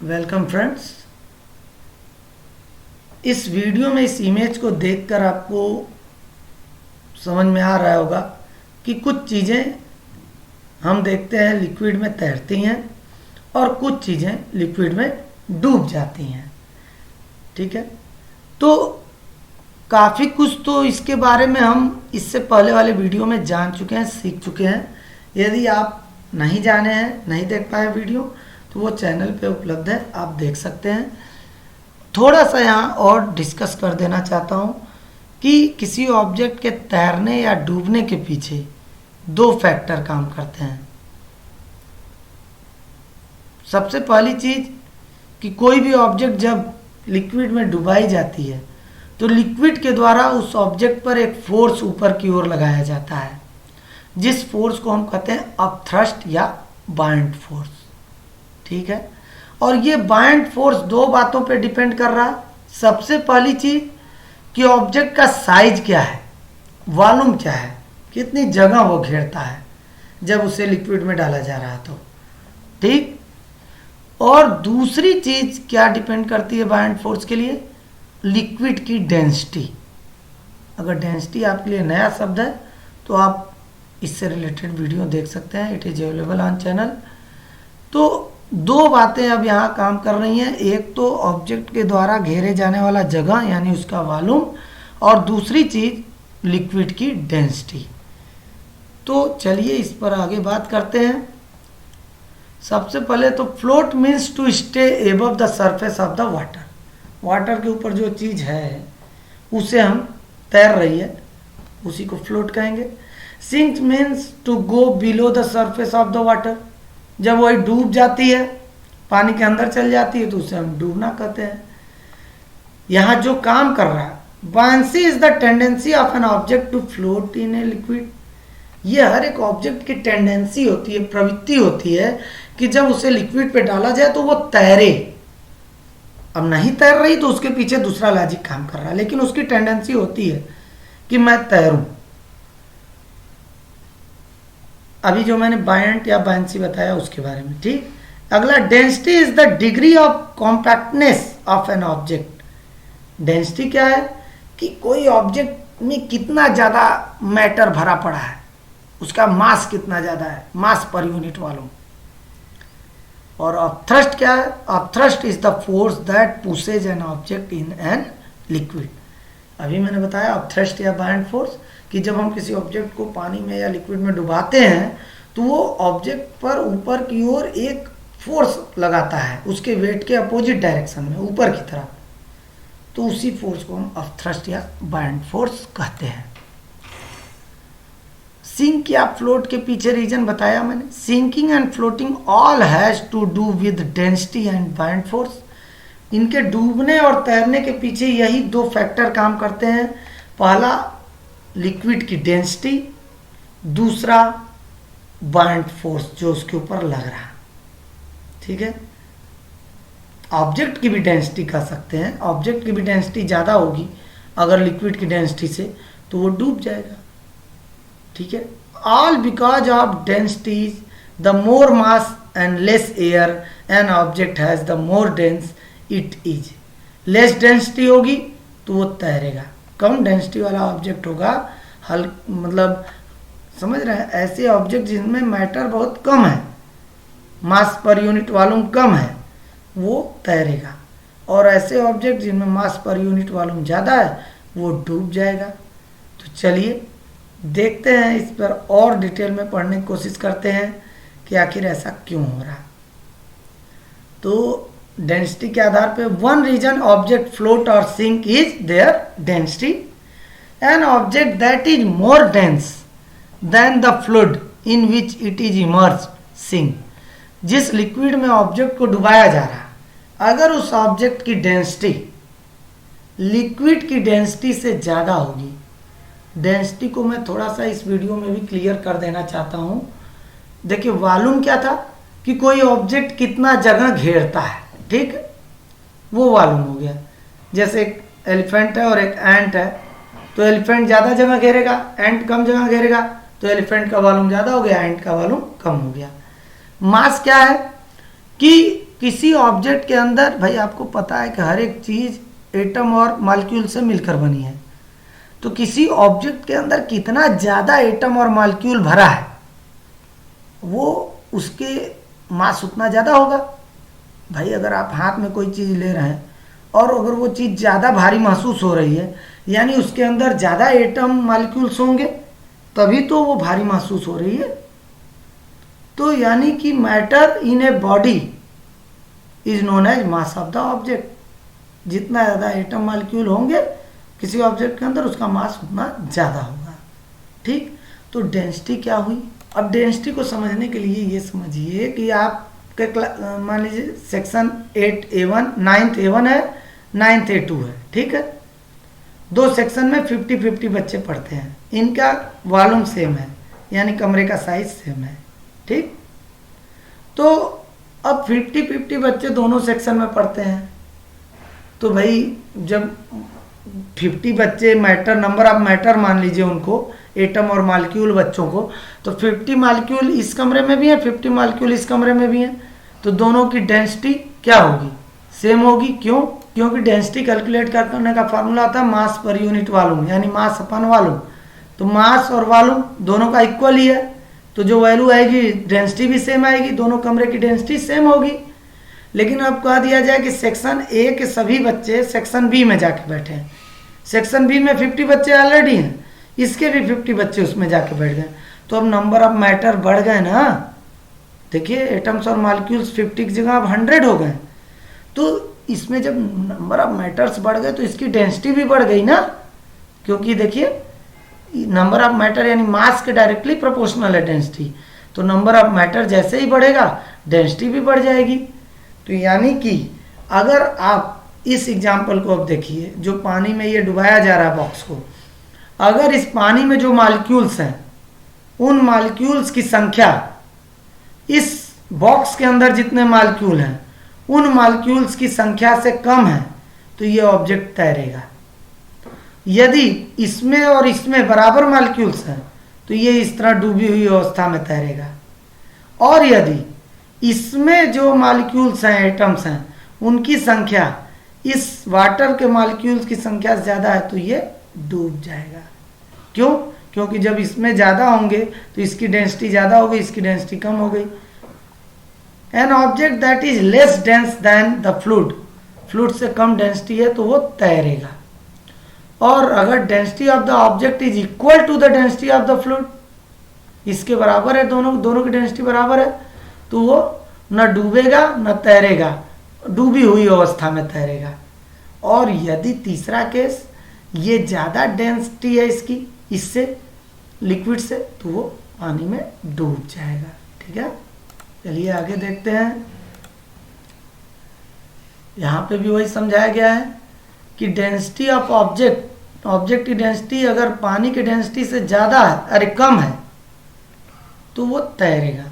Welcome friends. इस video में इस इमेज को देखकर आपको समझ में आ रहा होगा कि कुछ चीज़ें हम देखते हैं लिक्विड में तैरती हैं और कुछ चीज़ें लिक्विड में डूब जाती हैं। ठीक है, तो काफ़ी कुछ तो इसके बारे में हम इससे पहले वाले वीडियो में जान चुके हैं, सीख चुके हैं। यदि आप नहीं जाने हैं, नहीं देख पाए वीडियो, तो वो चैनल पे उपलब्ध है, आप देख सकते हैं। थोड़ा सा यहाँ और डिस्कस कर देना चाहता हूँ कि किसी ऑब्जेक्ट के तैरने या डूबने के पीछे दो फैक्टर काम करते हैं। सबसे पहली चीज कि कोई भी ऑब्जेक्ट जब लिक्विड में डुबाई जाती है तो लिक्विड के द्वारा उस ऑब्जेक्ट पर एक फोर्स ऊपर की ओर लगाया जाता है, जिस फोर्स को हम कहते हैं अपथ्रस्ट या बाइंड फोर्स। ठीक है, और ये बाइंड फोर्स दो बातों पे डिपेंड कर रहा है। सबसे पहली चीज कि ऑब्जेक्ट का साइज क्या है, वॉल्यूम क्या है, कितनी जगह वो घेरता है जब उसे लिक्विड में डाला जा रहा है तो। ठीक, और दूसरी चीज क्या डिपेंड करती है बाइंड फोर्स के लिए, लिक्विड की डेंसिटी। अगर डेंसिटी आपके लिए नया शब्द है तो आप इससे रिलेटेड वीडियो देख सकते हैं, it is available on channel. तो दो बातें अब यहाँ काम कर रही हैं, एक तो ऑब्जेक्ट के द्वारा घेरे जाने वाला जगह यानी उसका वॉल्यूम, और दूसरी चीज लिक्विड की डेंसिटी। तो चलिए इस पर आगे बात करते हैं। सबसे पहले तो float means to stay above the surface of the water. Water के ऊपर जो चीज है उसे हम तैर रही है, उसी को फ्लोट कहेंगे। Sink means to go below the surface of the water. जब वही डूब जाती है, पानी के अंदर चल जाती है, तो उसे हम डूबना कहते हैं। यहां जो काम कर रहा है, buoyancy is the tendency of an object to float in a liquid. ये हर एक ऑब्जेक्ट की टेंडेंसी होती है, प्रवृत्ति होती है कि जब उसे लिक्विड पे डाला जाए तो वो तैरे। अब नहीं तैर रही तो उसके पीछे दूसरा लॉजिक काम कर रहा है, लेकिन उसकी टेंडेंसी होती है कि मैं तैरूं। अभी जो मैंने बायंट या बायंसी बताया उसके बारे में। ठीक, अगला density is the degree of compactness of an object. Density क्या है कि कोई ऑब्जेक्ट में कितना ज्यादा मैटर भरा पड़ा है, उसका मास कितना ज्यादा है, मास पर यूनिट वॉल्यूम। और अपथ्रस्ट क्या है, upthrust is the force that pushes an object in an liquid. अभी मैंने बताया अपथ्रस्ट या बाइंड फोर्स कि जब हम किसी ऑब्जेक्ट को पानी में या लिक्विड में डुबाते हैं तो वो ऑब्जेक्ट पर ऊपर की ओर एक फोर्स लगाता है, उसके वेट के अपोजिट डायरेक्शन में, ऊपर की तरफ। तो उसी फोर्स को हम अपथ्रस्ट या बाइंड फोर्स कहते हैं। सिंक या फ्लोट के पीछे रीजन बताया मैंने। Sinking and floating all has to do with density and buoyant force. इनके डूबने और तैरने के पीछे यही दो फैक्टर काम करते हैं। पहला लिक्विड की डेंसिटी, दूसरा बाइंड फोर्स जो उसके ऊपर लग रहा है। ठीक है, ऑब्जेक्ट की भी डेंसिटी कह सकते हैं। ऑब्जेक्ट की भी डेंसिटी ज़्यादा होगी अगर लिक्विड की डेंसिटी से, तो वो डूब जाएगा। ठीक है, all because of densities, the more mass and less air an object has the more dense it is. Less density होगी तो वो तैरेगा, कम डेंसिटी वाला ऑब्जेक्ट होगा, मतलब समझ रहे हैं, ऐसे ऑब्जेक्ट जिनमें मैटर बहुत कम है, मास पर यूनिट वॉल्यूम कम है, वो तैरेगा। और ऐसे ऑब्जेक्ट जिनमें मास पर यूनिट वॉल्यूम ज़्यादा है वो डूब जाएगा। तो चलिए देखते हैं, इस पर और डिटेल में पढ़ने की कोशिश करते हैं कि आखिर ऐसा क्यों हो रहा। तो डेंसिटी के आधार पे वन रीजन ऑब्जेक्ट फ्लोट और sink is their density. An object that is more dense than the fluid in which it is immersed sink. जिस लिक्विड में ऑब्जेक्ट को डुबाया जा रहा है, अगर उस ऑब्जेक्ट की डेंसिटी लिक्विड की डेंसिटी से ज़्यादा होगी, डेंसिटी को मैं थोड़ा सा इस वीडियो में भी क्लियर कर देना चाहता हूँ। देखिए, वॉल्यूम क्या था कि कोई ऑब्जेक्ट कितना जगह घेरता है, ठीक, वो वॉल्यूम हो गया। जैसे एक एलिफेंट है और एक एंट है, तो एलिफेंट ज़्यादा जगह घेरेगा, एंट कम जगह घेरेगा, तो एलिफेंट का वॉल्यूम ज़्यादा हो गया, एंट का वॉल्यूम कम हो गया। मास क्या है कि किसी ऑब्जेक्ट के अंदर, भाई आपको पता है कि हर एक चीज एटम और मॉलिक्यूल से मिलकर बनी है, तो किसी ऑब्जेक्ट के अंदर कितना ज्यादा एटम और मॉलिक्यूल भरा है वो उसके मास उतना ज्यादा होगा। भाई अगर आप हाथ में कोई चीज ले रहे हैं और अगर वो चीज ज्यादा भारी महसूस हो रही है, यानी उसके अंदर ज्यादा एटम मॉलिक्यूल्स होंगे, तभी तो वो भारी महसूस हो रही है। तो यानी कि matter in a body is known as mass of the object. जितना ज्यादा एटम मॉलिक्यूल होंगे किसी ऑब्जेक्ट के अंदर, उसका मास उतना ज्यादा होगा। ठीक, तो डेंसिटी क्या हुई? अब डेंसिटी को समझने के लिए ये समझिए कि आप मान लीजिए सेक्शन 8A1 9th A1 है, 9th A2 है, ठीक है। दो सेक्शन में 50-50 बच्चे पढ़ते हैं, इनका वॉल्यूम सेम है, यानी कमरे का साइज सेम है, ठीक। तो अब 50-50 बच्चे दोनों सेक्शन में पढ़ते हैं, तो भाई जब 50 बच्चे मैटर, नंबर ऑफ मैटर मान लीजिए उनको, एटम और मॉलिक्यूल बच्चों को, तो 50 मॉलिक्यूल इस कमरे में भी है, 50 मॉलिक्यूल इस कमरे में भी है, तो दोनों की डेंसिटी क्या होगी? सेम होगी। क्यों? क्योंकि डेंसिटी कैलकुलेट करने का फॉर्मूला होता है मास पर यूनिट वॉल्यूम, यानी मास अपन वॉल्यूम। तो मास और वॉल्यूम दोनों का इक्वल ही है, तो जो वैल्यू आएगी डेंसिटी भी सेम आएगी, दोनों कमरे की डेंसिटी सेम होगी। लेकिन अब कह दिया जाए कि सेक्शन ए के सभी बच्चे सेक्शन बी में जाके बैठे हैं, सेक्शन बी में 50 बच्चे ऑलरेडी हैं, इसके भी 50 बच्चे उसमें जाके बैठ गए, तो अब नंबर ऑफ मैटर बढ़ गए ना। देखिए एटम्स और मॉलिक्यूल्स 50 की जगह अब 100 हो गए, तो इसमें जब नंबर ऑफ मैटर्स बढ़ गए तो इसकी डेंसिटी भी बढ़ गई ना, क्योंकि देखिए नंबर ऑफ मैटर यानी मास के डायरेक्टली प्रोपोर्शनल है डेंसिटी, तो नंबर ऑफ मैटर जैसे ही बढ़ेगा डेंसिटी भी बढ़ जाएगी। तो यानी कि अगर आप इस एग्जाम्पल को अब देखिए, जो पानी में ये डुबाया जा रहा है बॉक्स को, अगर इस पानी में जो मॉलिक्यूल्स हैं उन मॉलिक्यूल्स की संख्या इस बॉक्स के अंदर जितने मॉलिक्यूल हैं उन मॉलिक्यूल्स की संख्या से कम है तो ये ऑब्जेक्ट तैरेगा। यदि इसमें और इसमें बराबर मॉलिक्यूल्स हैं तो ये इस तरह डूबी हुई अवस्था में तैरेगा, और यदि इसमें जो मॉलिक्यूल्स हैं, एटम्स हैं, उनकी संख्या इस वाटर के मॉलिक्यूल्स की संख्या से ज़्यादा है तो ये डूब जाएगा। क्यों? क्योंकि जब इसमें ज़्यादा होंगे तो इसकी डेंसिटी ज़्यादा हो गई, इसकी डेंसिटी कम हो गई। An object that is less dense than the fluid, fluid से कम डेंसिटी है तो वो तैरेगा। और अगर density of the object is equal to the density of the fluid, इसके बराबर है, दोनों की डेंसिटी बराबर है, तो वो न डूबेगा न तैरेगा, डूबी हुई अवस्था में तैरेगा। और यदि तीसरा केस, ये ज़्यादा डेंसिटी है इसकी इससे, लिक्विड से, तो वो पानी में डूब जाएगा। ठीक है, चलिए आगे देखते हैं। यहाँ पे भी वही समझाया गया है कि डेंसिटी ऑफ ऑब्जेक्ट की डेंसिटी अगर पानी की डेंसिटी से ज़्यादा है, अरे कम है, तो वो तैरेगा।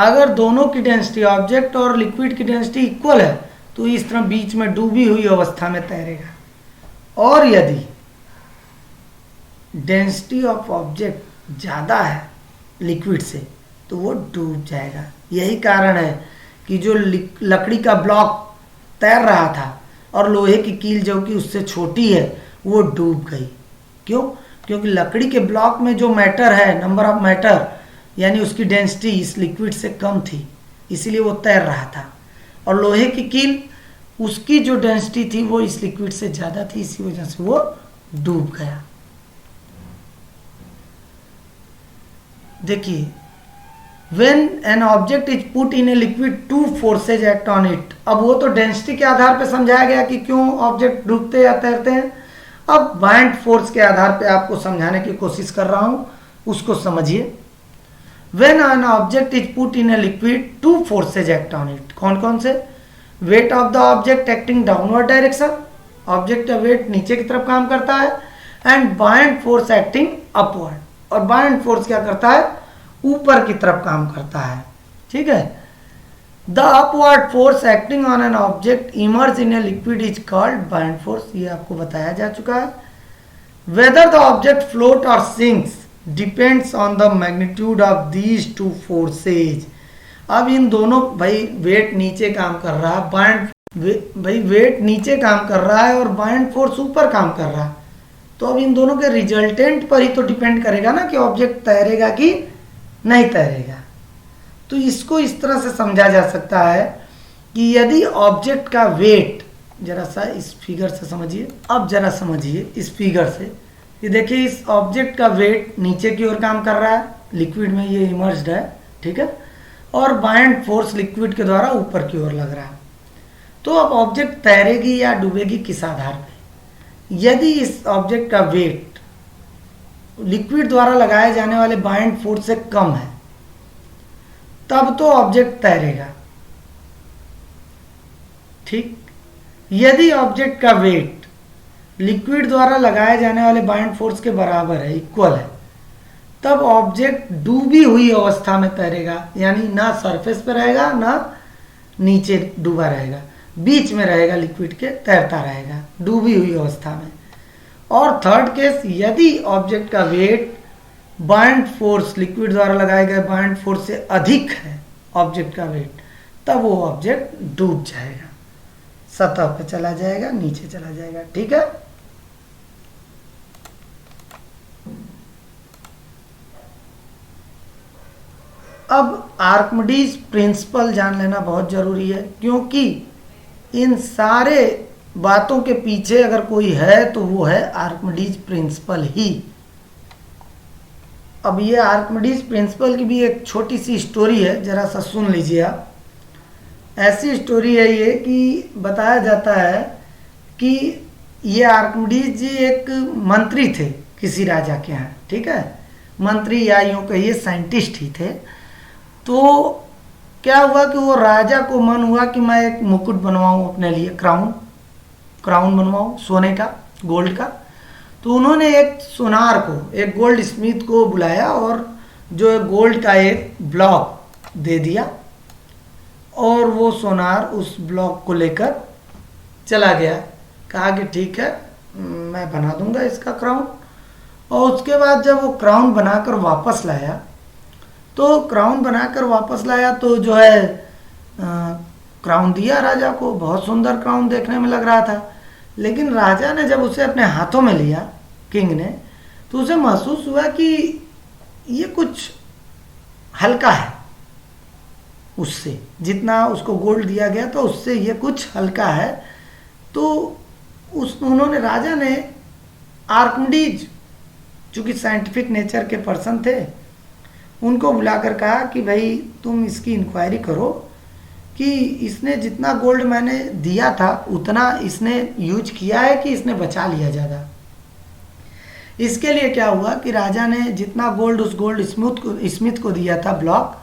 अगर दोनों की डेंसिटी, ऑब्जेक्ट और लिक्विड की डेंसिटी इक्वल है, तो इस तरह बीच में डूबी हुई अवस्था में तैरेगा। और यदि डेंसिटी ऑफ ऑब्जेक्ट ज़्यादा है लिक्विड से तो वो डूब जाएगा। यही कारण है कि जो लकड़ी का ब्लॉक तैर रहा था और लोहे की कील जो कि उससे छोटी है वो डूब गई। क्यों? क्योंकि लकड़ी के ब्लॉक में जो मैटर है, नंबर ऑफ मैटर, यानी उसकी डेंसिटी इस लिक्विड से कम थी, इसीलिए वो तैर रहा था। और लोहे की कील, उसकी जो डेंसिटी थी वो इस लिक्विड से ज़्यादा थी, इसी वजह से वो डूब गया। देखिए, when an object is put in a liquid, two forces act on it। अब वो तो डेंसिटी के आधार पे समझाया गया कि क्यों ऑब्जेक्ट डूबते या तैरते हैं। अब बाइंड फोर्स के आधार पे आपको समझाने की कोशिश कर रहा हूं, उसको समझिए। when an object is put in a liquid, two forces act on it। कौन कौन से? weight of the object acting downward direction, object का वेट नीचे की तरफ काम करता है, and buoyant force acting upward, और बाइंड फोर्स क्या करता है? ऊपर की तरफ काम करता है। ठीक है, the upward force acting on an object emerge in a liquid is called bind force, ये आपको बताया जा चुका है। वेदर द ऑब्जेक्ट फ्लोट और sinks depends on the magnitude of these two forces. अब इन दोनों भाई वेट नीचे काम कर रहा है, भाई वेट नीचे काम कर रहा है और बाइंड फोर्स ऊपर काम कर रहा है, तो अब इन दोनों के रिजल्टेंट पर ही तो डिपेंड करेगा ना कि ऑब्जेक्ट तैरेगा कि नहीं तैरेगा। तो इसको इस तरह से समझा जा सकता है कि यदि ऑब्जेक्ट का वेट, जरा सा इस फिगर से समझिए, अब जरा समझिए इस फिगर से, ये देखिए इस ऑब्जेक्ट का वेट नीचे की ओर काम कर रहा है, लिक्विड में ये इमर्ज्ड है, ठीक है, और बाइंड फोर्स लिक्विड के द्वारा ऊपर की ओर लग रहा है। तो अब ऑब्जेक्ट तैरेगी या डूबेगी किस आधार पे? यदि इस ऑब्जेक्ट का वेट लिक्विड द्वारा लगाए जाने वाले बाइंड फोर्स से कम है, तब तो ऑब्जेक्ट तैरेगा, ठीक। यदि ऑब्जेक्ट का वेट लिक्विड द्वारा लगाए जाने वाले बाइंड फोर्स के बराबर है, इक्वल है, तब ऑब्जेक्ट डूबी हुई अवस्था में तैरेगा, यानी ना सरफेस पे रहेगा ना नीचे डूबा रहेगा, बीच में रहेगा, लिक्विड के तैरता रहेगा डूबी हुई अवस्था में। और थर्ड केस, यदि ऑब्जेक्ट का वेट बाइंड फोर्स, लिक्विड द्वारा लगाए गए बाइंड फोर्स से अधिक है ऑब्जेक्ट का वेट, तब वो ऑब्जेक्ट डूब जाएगा, सतह पे चला जाएगा, नीचे चला जाएगा, ठीक है। अब आर्किमिडीज प्रिंसिपल जान लेना बहुत जरूरी है, क्योंकि इन सारे बातों के पीछे अगर कोई है तो वो है आर्किमिडीज प्रिंसिपल ही। अब ये आर्किमिडीज प्रिंसिपल की भी एक छोटी सी स्टोरी है, जरा सा सुन लीजिए आप। ऐसी स्टोरी है ये कि बताया जाता है कि ये आर्किमिडीज जी एक मंत्री थे किसी राजा के यहाँ, ठीक है, मंत्री या यूँ कहिए साइंटिस्ट ही थे। तो क्या हुआ कि वो राजा को मन हुआ कि मैं एक मुकुट बनवाऊं अपने लिए, क्राउन बनवाऊं सोने का, गोल्ड का। तो उन्होंने एक सुनार को, एक गोल्ड स्मिथ को बुलाया और जो गोल्ड का एक ब्लॉक दे दिया, और वो सोनार उस ब्लॉक को लेकर चला गया, कहा कि ठीक है मैं बना दूंगा इसका क्राउन। और उसके बाद जब वो क्राउन बनाकर वापस लाया, तो क्राउन बनाकर वापस लाया तो जो है क्राउन दिया राजा को, बहुत सुंदर क्राउन देखने में लग रहा था। लेकिन राजा ने जब उसे अपने हाथों में लिया, किंग ने, तो उसे महसूस हुआ कि ये कुछ हल्का है, उससे जितना उसको गोल्ड दिया गया तो उससे ये कुछ हल्का है। तो उन्होंने, राजा ने आर्किमिडीज, चूंकि साइंटिफिक नेचर के पर्सन थे, उनको बुलाकर कहा कि भाई तुम इसकी इंक्वायरी करो कि इसने जितना गोल्ड मैंने दिया था उतना इसने यूज किया है कि इसने बचा लिया ज़्यादा। इसके लिए क्या हुआ कि राजा ने जितना गोल्ड उस गोल्ड स्मिथ को दिया था ब्लॉक,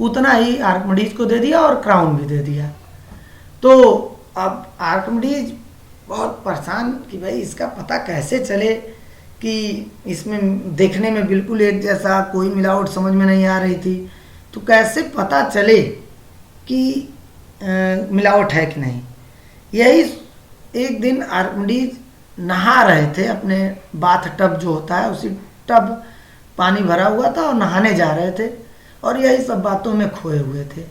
उतना ही आर्किमिडीज को दे दिया और क्राउन भी दे दिया। तो अब आर्किमिडीज बहुत परेशान कि भाई इसका पता कैसे चले कि इसमें देखने में बिल्कुल एक जैसा, कोई मिलावट समझ में नहीं आ रही थी, तो कैसे पता चले कि मिलावट है कि नहीं। यही एक दिन आर्किमिडीज नहा रहे थे अपने बाथ टब जो होता है, उसी टब पानी भरा हुआ था और नहाने जा रहे थे, और यही सब बातों में खोए हुए थे।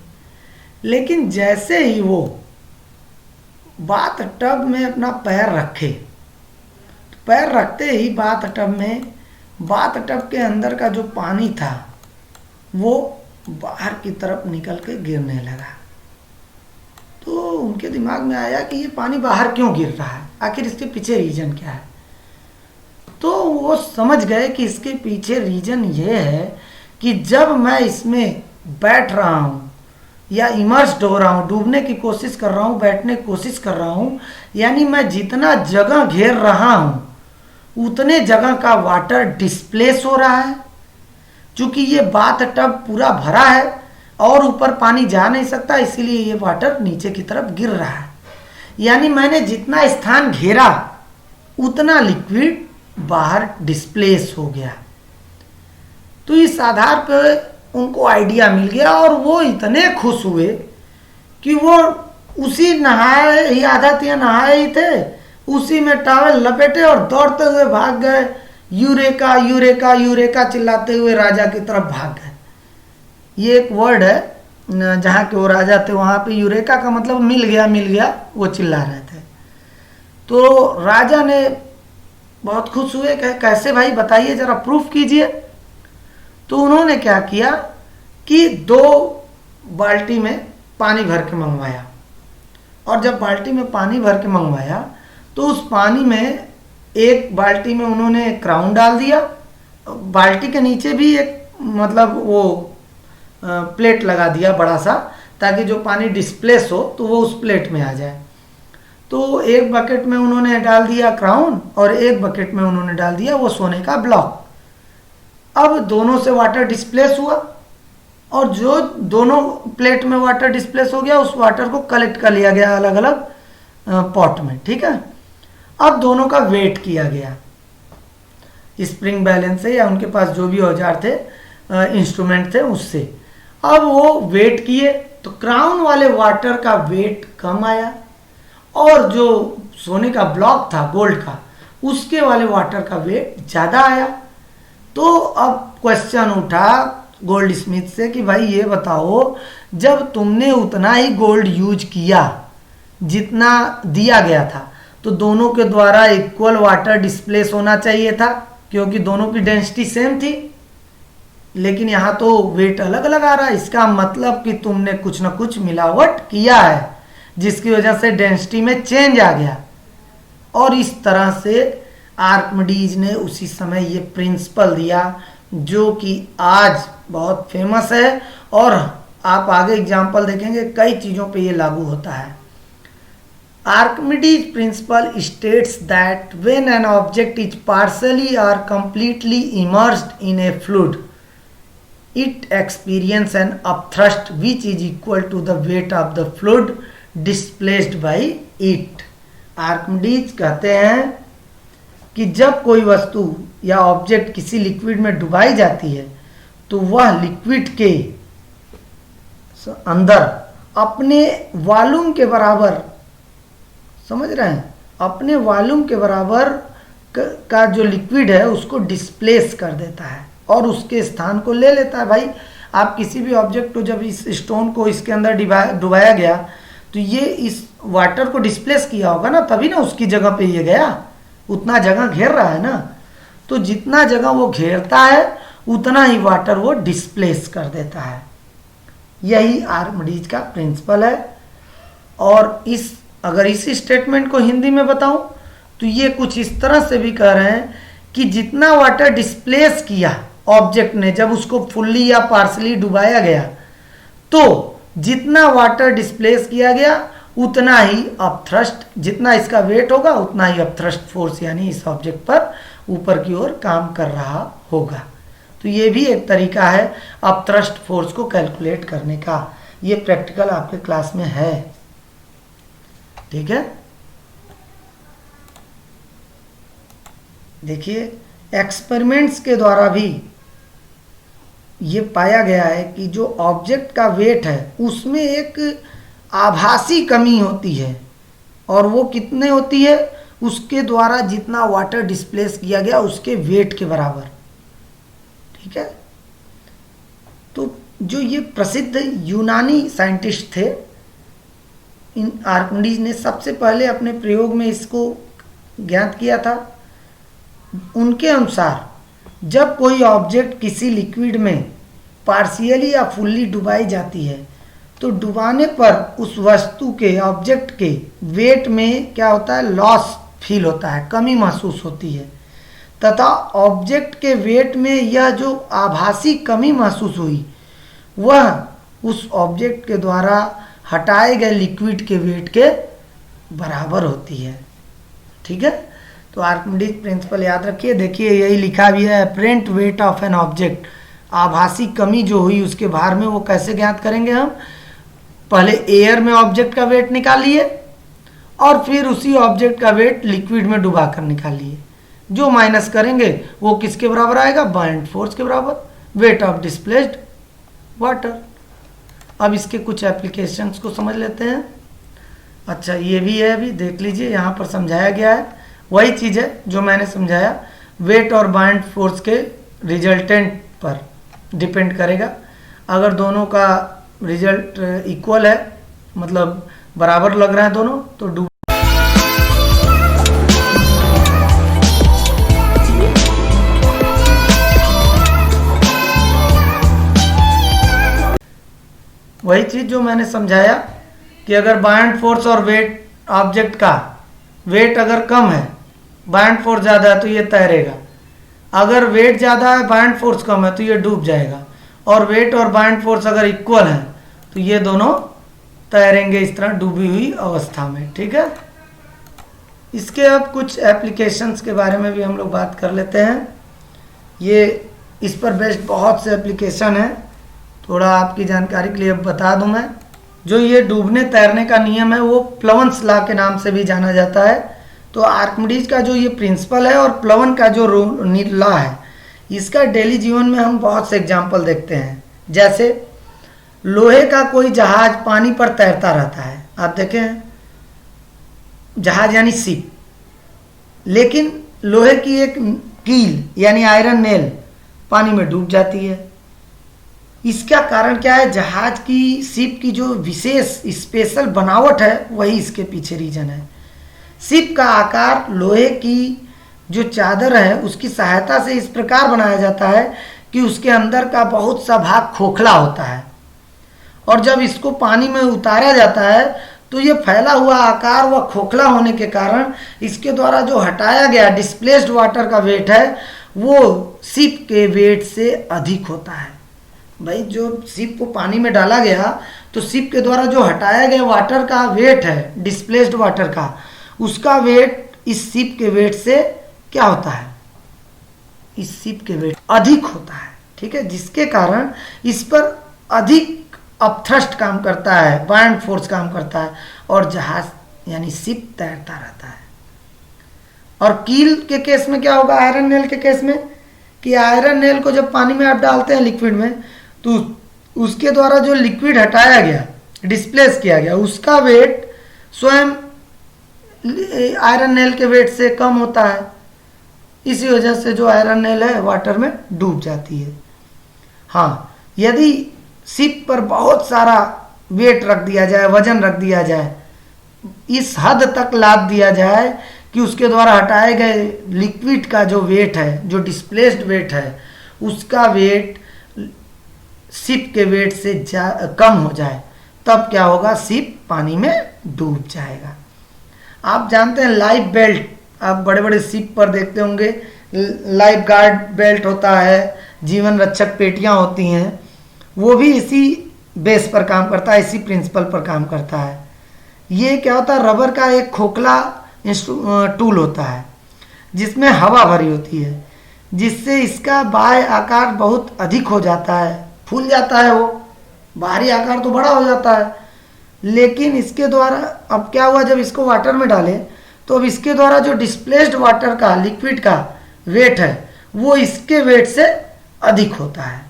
लेकिन जैसे ही वो बाथ टब में अपना पैर रखे, तो पैर रखते ही बाथ टब के अंदर का जो पानी था वो बाहर की तरफ निकल के गिरने लगा। तो उनके दिमाग में आया कि ये पानी बाहर क्यों गिर रहा है, आखिर इसके पीछे रीजन क्या है। तो वो समझ गए कि इसके पीछे रीजन ये है कि जब मैं इसमें बैठ रहा हूँ या इमर्स्ड हो रहा हूँ, डूबने की कोशिश कर रहा हूँ, बैठने की कोशिश कर रहा हूँ, यानी मैं जितना जगह घेर रहा हूँ उतने जगह का वाटर डिस्प्लेस हो रहा है। चूंकि ये बाथ टब पूरा भरा है और ऊपर पानी जा नहीं सकता, इसीलिए ये वाटर नीचे की तरफ गिर रहा है। यानी मैंने जितना स्थान घेरा उतना लिक्विड बाहर डिस्प्लेस हो गया। तो इस आधार पर उनको आइडिया मिल गया और वो इतने खुश हुए कि वो उसी नहाए ही, आधा तिया नहाए ही थे, उसी में टॉवेल लपेटे और दौड़ते हुए भाग गए, यूरेका यूरेका यूरेका चिल्लाते हुए राजा की तरफ भाग गए। ये एक वर्ड है जहाँ के वो राजा थे वहाँ पे यूरेका का मतलब मिल गया वो चिल्ला रहे थे। तो राजा ने बहुत खुश हुए, कहे कैसे भाई बताइए जरा प्रूफ कीजिए। तो उन्होंने क्या किया कि 2 बाल्टी में पानी भर के मंगवाया, और जब बाल्टी में पानी भर के मंगवाया तो उस पानी में एक बाल्टी में उन्होंने क्राउन डाल दिया, बाल्टी के नीचे भी एक मतलब वो प्लेट लगा दिया बड़ा सा, ताकि जो पानी डिस्प्लेस हो तो वो उस प्लेट में आ जाए। तो एक बकेट में उन्होंने डाल दिया क्राउन और एक बकेट में उन्होंने डाल दिया वो सोने का ब्लॉक। अब दोनों से वाटर डिस्प्लेस हुआ, और जो दोनों प्लेट में वाटर डिस्प्लेस हो गया उस वाटर को कलेक्ट कर लिया गया अलग अलग पॉट में, ठीक है। अब दोनों का वेट किया गया स्प्रिंग बैलेंस से, या उनके पास जो भी औजार थे इंस्ट्रूमेंट थे उससे। अब वो वेट किए तो क्राउन वाले वाटर का वेट कम आया, और जो सोने का ब्लॉक था गोल्ड का उसके वाले वाटर का वेट ज़्यादा आया। तो अब क्वेश्चन उठा गोल्ड स्मिथ से कि भाई ये बताओ, जब तुमने उतना ही गोल्ड यूज किया जितना दिया गया था, तो दोनों के द्वारा इक्वल वाटर डिस्प्लेस होना चाहिए था, क्योंकि दोनों की डेंसिटी सेम थी। लेकिन यहाँ तो वेट अलग अलग आ रहा है। इसका मतलब कि तुमने कुछ ना कुछ मिलावट किया है, जिसकी वजह से डेंसिटी में चेंज आ गया। और इस तरह से आर्किमिडीज ने उसी समय ये प्रिंसिपल दिया, जो कि आज बहुत फेमस है, और आप आगे एग्जाम्पल देखेंगे कई चीज़ों पे ये लागू होता है। Archimedes principle states that when an object is partially or completely immersed in a fluid, it experiences an upthrust which is equal to the weight of the fluid displaced by it. Archimedes कहते हैं कि जब कोई वस्तु या object किसी liquid में डुबाई जाती है तो वह लिक्विड के अंदर अपने वॉल्यूम के बराबर, समझ रहे हैं, अपने वॉल्यूम के बराबर का जो लिक्विड है उसको डिस्प्लेस कर देता है और उसके स्थान को ले लेता है। भाई आप किसी भी ऑब्जेक्ट को, जब इस स्टोन को इसके अंदर डुबाया गया तो ये इस वाटर को डिस्प्लेस किया होगा ना, तभी ना उसकी जगह पे ये गया, उतना जगह घेर रहा है ना। तो जितना जगह वो घेरता है उतना ही वाटर वो डिस्प्लेस कर देता है। यही आर्किमिडीज का प्रिंसिपल है। और अगर इस स्टेटमेंट को हिंदी में बताऊं तो ये कुछ इस तरह से भी कह रहे हैं कि जितना वाटर डिस्प्लेस किया ऑब्जेक्ट ने जब उसको फुल्ली या पार्सली डुबाया गया, तो जितना वाटर डिस्प्लेस किया गया उतना ही अपथ्रस्ट, जितना इसका वेट होगा उतना ही अपथ्रस्ट फोर्स यानी इस ऑब्जेक्ट पर ऊपर की ओर काम कर रहा होगा। तो ये भी एक तरीका है अपथ्रस्ट फोर्स को कैलकुलेट करने का। ये प्रैक्टिकल आपके क्लास में है, ठीक है। देखिए एक्सपेरिमेंट्स के द्वारा भी ये पाया गया है कि जो ऑब्जेक्ट का वेट है उसमें एक आभासी कमी होती है, और वो कितने होती है, उसके द्वारा जितना वाटर डिस्प्लेस किया गया उसके वेट के बराबर, ठीक है। तो जो ये प्रसिद्ध यूनानी साइंटिस्ट थे, इन आर्किमिडीज ने सबसे पहले अपने प्रयोग में इसको ज्ञात किया था। उनके अनुसार जब कोई ऑब्जेक्ट किसी लिक्विड में पार्शियली या फुल्ली डुबाई जाती है तो डुबाने पर उस वस्तु के, ऑब्जेक्ट के वेट में क्या होता है, लॉस फील होता है, कमी महसूस होती है, तथा ऑब्जेक्ट के वेट में यह जो आभासी कमी महसूस हुई वह उस ऑब्जेक्ट के द्वारा हटाए गए लिक्विड के वेट के बराबर होती है, ठीक है। तो आर्किमिडीज प्रिंसिपल याद रखिए। देखिए यही लिखा भी है, apparent weight of an object, आभासी कमी जो हुई उसके भार में, वो कैसे ज्ञात करेंगे हम, पहले एयर में ऑब्जेक्ट का वेट निकालिए और फिर उसी ऑब्जेक्ट का वेट लिक्विड में डुबा कर निकालिए। जो माइनस करेंगे वो किसके बराबर आएगा, बाउंड फोर्स के बराबर, वेट ऑफ डिस्प्लेस्ड वाटर। अब इसके कुछ एप्लीकेशंस को समझ लेते हैं। अच्छा ये भी है, अभी देख लीजिए, यहाँ पर समझाया गया है, वही चीज़ है जो मैंने समझाया, वेट और बाउंड फोर्स के रिजल्टेंट पर डिपेंड करेगा। अगर दोनों का रिजल्ट इक्वल है, मतलब बराबर लग रहे हैं दोनों, तो डूब वही चीज जो मैंने समझाया कि अगर बायंड फोर्स और वेट ऑब्जेक्ट का वेट अगर कम है, बायंड फोर्स ज़्यादा है तो ये तैरेगा। अगर वेट ज़्यादा है, बायंड फोर्स कम है तो ये डूब जाएगा। और वेट और बायंड फोर्स अगर इक्वल है तो ये दोनों तैरेंगे इस तरह डूबी हुई अवस्था में। ठीक है, इसके अब कुछ एप्लीकेशंस के बारे में भी हम लोग बात कर लेते हैं। ये इस पर बेस्ड बहुत से एप्लीकेशन है, थोड़ा आपकी जानकारी के लिए अब बता दूं मैं। जो ये डूबने तैरने का नियम है वो प्लवन्स लॉ के नाम से भी जाना जाता है। तो आर्किमिडीज का जो ये प्रिंसिपल है और प्लवन का जो लॉ है, इसका डेली जीवन में हम बहुत से एग्जाम्पल देखते हैं। जैसे लोहे का कोई जहाज पानी पर तैरता रहता है, आप देखें, जहाज यानी शिप, लेकिन लोहे की एक कील यानी आयरन नेल पानी में डूब जाती है। इसका कारण क्या है? जहाज की, शिप की जो विशेष स्पेशल बनावट है वही इसके पीछे रीजन है। शिप का आकार लोहे की जो चादर है उसकी सहायता से इस प्रकार बनाया जाता है कि उसके अंदर का बहुत सा भाग खोखला होता है, और जब इसको पानी में उतारा जाता है तो ये फैला हुआ आकार व खोखला होने के कारण इसके द्वारा जो हटाया गया डिस्प्लेस्ड वाटर का वेट है वो शिप के वेट से अधिक होता है। भाई, जो शिप को पानी में डाला गया तो शिप के द्वारा जो हटाया गया वाटर का वेट है, डिस्प्लेस्ड वाटर का, उसका वेट इस शिप के वेट से क्या होता है? इस शिप के वेट अधिक होता है। ठीक है, जिसके कारण इस पर अधिक अपथ्रस्ट काम करता है, बायंड फोर्स काम करता है, और जहाज यानी शिप तैरता रहता है। और कील के केस में क्या होगा? आयरन नेल के केस में, कि आयरन नेल को जब पानी में आप डालते हैं लिक्विड में, तो उसके द्वारा जो लिक्विड हटाया गया, डिस्प्लेस किया गया, उसका वेट स्वयं आयरन नेल के वेट से कम होता है। इसी वजह से जो आयरन नेल है वाटर में डूब जाती है। हाँ, यदि शिप पर बहुत सारा वेट रख दिया जाए, वजन रख दिया जाए, इस हद तक लाद दिया जाए कि उसके द्वारा हटाए गए लिक्विड का जो वेट है, जो डिस्प्लेस्ड वेट है, उसका वेट शिप के वेट से कम हो जाए, तब क्या होगा? शिप पानी में डूब जाएगा। आप जानते हैं लाइफ बेल्ट, आप बड़े बड़े शिप पर देखते होंगे, लाइफ गार्ड बेल्ट होता है, जीवन रक्षक पेटियां होती हैं, वो भी इसी बेस पर काम करता है, इसी प्रिंसिपल पर काम करता है। ये क्या होता है? रबर का एक खोखला टूल होता है जिसमें हवा भरी होती है, जिससे इसका बाह्य आकार बहुत अधिक हो जाता है, फूल जाता है, वो बाहरी आकार तो बड़ा हो जाता है, लेकिन इसके द्वारा अब क्या हुआ? जब इसको वाटर में डाले तो अब इसके द्वारा जो डिस्प्लेस्ड वाटर का, लिक्विड का वेट है वो इसके वेट से अधिक होता है।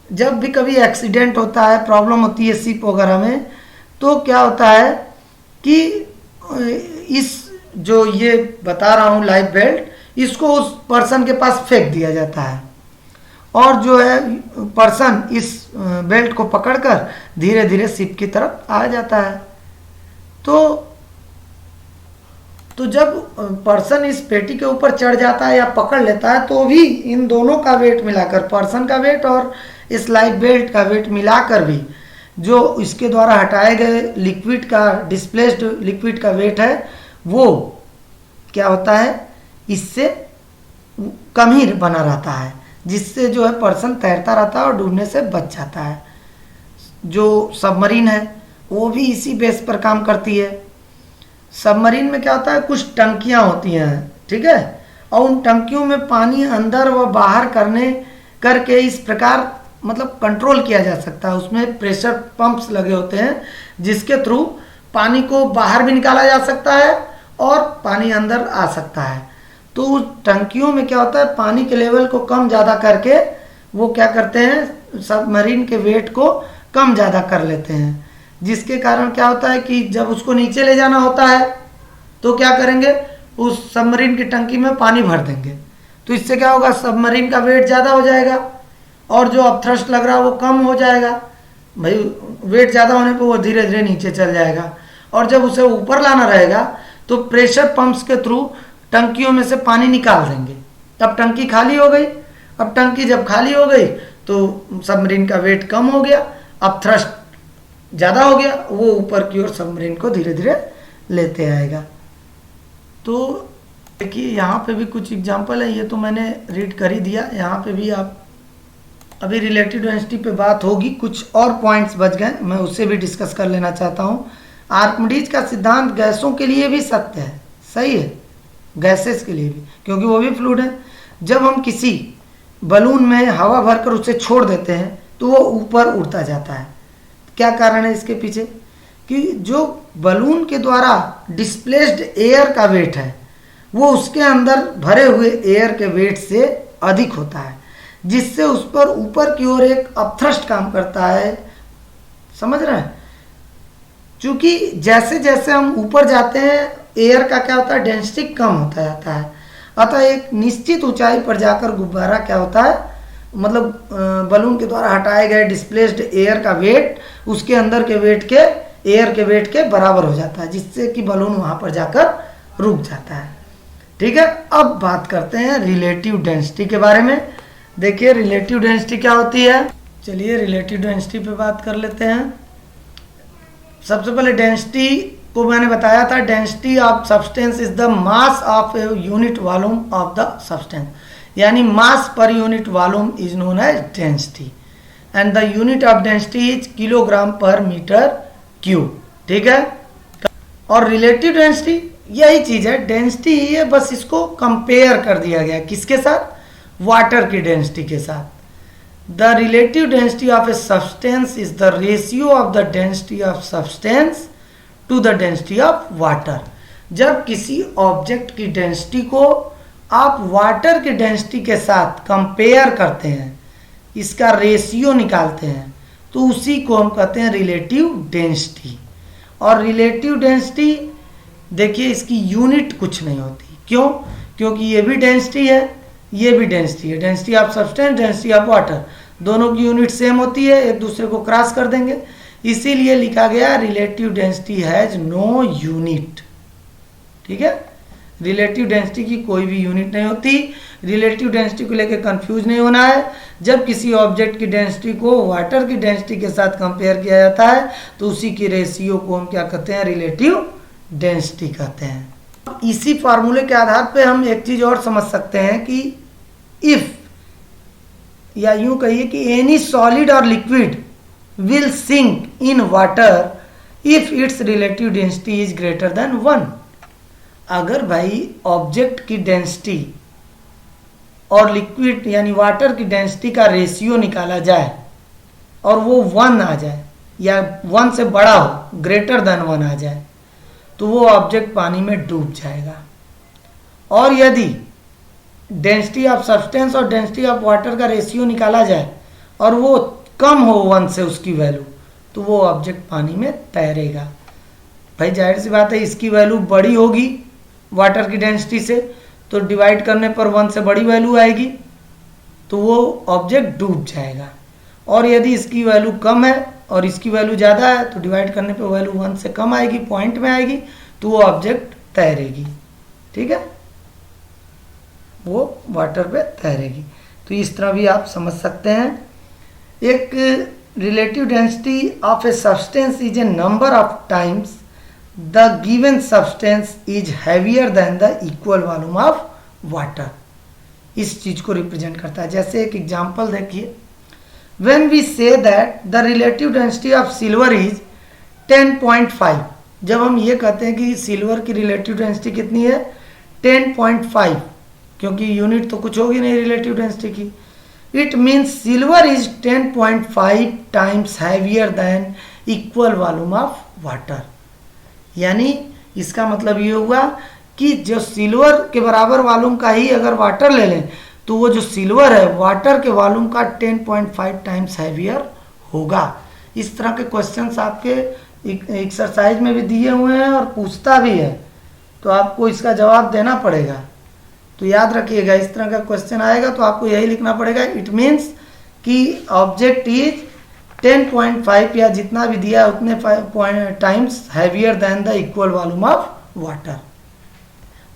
जब भी कभी एक्सीडेंट होता है, प्रॉब्लम होती है शिप वगैरह में, तो क्या होता है कि इस जो ये बता रहा हूँ लाइफ बेल्ट, इसको उस पर्सन के पास फेंक दिया जाता है, और जो है पर्सन इस बेल्ट को पकड़कर धीरे धीरे शिप की तरफ आ जाता है। तो जब पर्सन इस पेटी के ऊपर चढ़ जाता है या पकड़ लेता है, तो भी इन दोनों का वेट मिलाकर, पर्सन का वेट और इस लाइफ बेल्ट का वेट मिलाकर भी जो इसके द्वारा हटाए गए लिक्विड का, डिस्प्लेस्ड लिक्विड का वेट है, वो क्या होता है? इससे कम ही बना रहता है, जिससे जो है पर्सन तैरता रहता है और डूबने से बच जाता है। जो सबमरीन है वो भी इसी बेस पर काम करती है। सबमरीन में क्या होता है? कुछ टंकियां होती हैं, ठीक है, और उन टंकियों में पानी अंदर व बाहर करके इस प्रकार मतलब कंट्रोल किया जा सकता है। उसमें प्रेशर पंप्स लगे होते हैं जिसके थ्रू पानी को बाहर भी निकाला जा सकता है और पानी अंदर आ सकता है। तो उस टंकियों में क्या होता है? पानी के लेवल को कम ज़्यादा करके वो क्या करते हैं? सबमरीन के वेट को कम ज़्यादा कर लेते हैं, जिसके कारण क्या होता है कि जब उसको नीचे ले जाना होता है तो क्या करेंगे? उस सबमरीन की टंकी में पानी भर देंगे, तो इससे क्या होगा? सबमरीन का वेट ज़्यादा हो जाएगा और जो अपथ्रस्ट लग रहा है वो कम हो जाएगा। भाई वेट ज़्यादा होने पे वो धीरे धीरे नीचे चल जाएगा। और जब उसे ऊपर लाना रहेगा तो प्रेशर पंप्स के थ्रू टंकियों में से पानी निकाल देंगे। अब टंकी खाली हो गई। अब टंकी जब खाली हो गई तो सबमरीन का वेट कम हो गया, अब थ्रस्ट ज़्यादा हो गया, वो ऊपर की ओर सबमरीन को धीरे धीरे लेते आएगा। तो देखिए यहाँ पे भी कुछ एग्जांपल है, ये तो मैंने रीड कर ही दिया। यहाँ पे भी आप अभी रिलेटिव डेंसिटी पे बात होगी, कुछ और पॉइंट्स बच गए, मैं उससे भी डिस्कस कर लेना चाहता हूँ। आर्किमिडीज का सिद्धांत गैसों के लिए भी सत्य है, सही है, गैसेस के लिए भी, क्योंकि वो भी फ्लूइड है। जब हम किसी बलून में हवा भरकर उसे छोड़ देते हैं तो वो ऊपर उड़ता जाता है। क्या कारण है इसके पीछे? कि जो बलून के द्वारा डिस्प्लेस्ड एयर का वेट है वो उसके अंदर भरे हुए एयर के वेट से अधिक होता है, जिससे उस पर ऊपर की ओर एक अपथ्रस्ट काम करता है। समझ रहे हैं? क्योंकि जैसे जैसे हम ऊपर जाते हैं एयर का क्या होता है, डेंसिटी कम होता जाता है। अतः एक निश्चित ऊंचाई पर जाकर गुब्बारा क्या होता है, मतलब बलून के द्वारा हटाए गए डिस्प्लेस्ड एयर का वेट उसके अंदर के वेट के एयर के वेट के बराबर हो जाता है, जिससे कि बलून वहां पर जाकर रुक जाता है। ठीक है, अब बात करते हैं रिलेटिव डेंसिटी के बारे में। देखिए रिलेटिव डेंसिटी क्या होती है, चलिए रिलेटिव डेंसिटी पे बात कर लेते हैं। सबसे पहले डेंसिटी को मैंने बताया था, density of substance is the mass of a unit volume of the substance, यानी mass per unit volume is known as density and the unit of density is kilogram per metre cube. ठीक है, और relative density यही चीज है, density ही है, बस इसको कंपेयर कर दिया गया किसके साथ, वाटर की डेंसिटी के साथ। The relative density of a substance is the ratio of the density of substance to the density of water. जब किसी ऑब्जेक्ट की डेंसिटी को आप वाटर की डेंसिटी के साथ कंपेयर करते हैं, इसका रेशियो निकालते हैं, तो उसी को हम कहते हैं रिलेटिव डेंसिटी। और रिलेटिव डेंसिटी देखिए इसकी यूनिट कुछ नहीं होती, क्यों? क्योंकि ये भी डेंसिटी है, ये भी डेंसिटी है, density of substance, density of water, दोनों की यूनिट सेम होती है, एक दूसरे को क्रॉस कर देंगे, इसीलिए लिखा गया relative density has no unit. ठीक है, रिलेटिव डेंसिटी की कोई भी यूनिट नहीं होती। रिलेटिव डेंसिटी को लेकर कंफ्यूज नहीं होना है। जब किसी ऑब्जेक्ट की डेंसिटी को वाटर की डेंसिटी के साथ कंपेयर किया जाता है तो उसी की रेशियो को हम क्या कहते हैं, रिलेटिव डेंसिटी कहते हैं। इसी फार्मूले के आधार पे हम एक चीज और समझ सकते हैं कि इफ, या यूं कहिए कि एनी सॉलिड और liquid will sink in water if its relative density is greater than 1। अगर भाई ऑब्जेक्ट की डेंसिटी और लिक्विड यानी वाटर की डेंसिटी का रेशियो निकाला जाए और वो 1 आ जाए या 1 से बड़ा हो, ग्रेटर देन 1 आ जाए, तो वो ऑब्जेक्ट पानी में डूब जाएगा। और यदि डेंसिटी ऑफ सब्सटेंस और डेंसिटी ऑफ वाटर का रेशियो निकाला जाए और वो कम हो 1 से उसकी वैल्यू, तो वो ऑब्जेक्ट पानी में तैरेगा। भाई जाहिर सी बात है इसकी वैल्यू बड़ी होगी वाटर की डेंसिटी से, तो डिवाइड करने पर 1 से बड़ी वैल्यू आएगी, तो वो ऑब्जेक्ट डूब जाएगा। और यदि इसकी वैल्यू कम है और इसकी वैल्यू ज़्यादा है तो डिवाइड करने पर वैल्यू 1 से कम आएगी, पॉइंट में आएगी, तो वो ऑब्जेक्ट तैरेगी। ठीक है, वो वाटर पे तैरेगी। तो इस तरह भी आप समझ सकते हैं। एक relative density of a substance is a number of times the given substance is heavier than the equal volume of water. इस चीज को रिप्रेजेंट करता है। जैसे एक एग्जांपल देखिए, when we say that the relative density of silver is 10.5, जब हम ये कहते हैं कि सिल्वर की रिलेटिव डेंसिटी कितनी है 10.5, क्योंकि यूनिट तो कुछ होगी नहीं रिलेटिव डेंसिटी की, it means silver is 10.5 times heavier than equal volume of water. यानी इसका मतलब ये हुआ कि जो सिल्वर के बराबर वॉल्यूम का ही अगर वाटर ले लें तो वो जो सिल्वर है वाटर के वॉल्यूम का 10.5 टाइम्स हैवियर होगा। इस तरह के क्वेश्चंस आपके एक्सरसाइज में भी दिए हुए हैं और पूछता भी है, तो आपको इसका जवाब देना पड़ेगा। तो याद रखिएगा, इस तरह का क्वेश्चन आएगा तो आपको यही लिखना पड़ेगा, इट मीन्स कि ऑब्जेक्ट इज 10.5 या जितना भी दिया है उतने times heavier than the equal volume of water.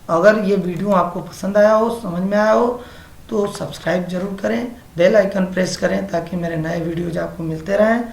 अगर ये वीडियो आपको पसंद आया हो, समझ में आया हो, तो सब्सक्राइब जरूर करें, बेल आइकन प्रेस करें ताकि मेरे नए वीडियोज आपको मिलते रहें।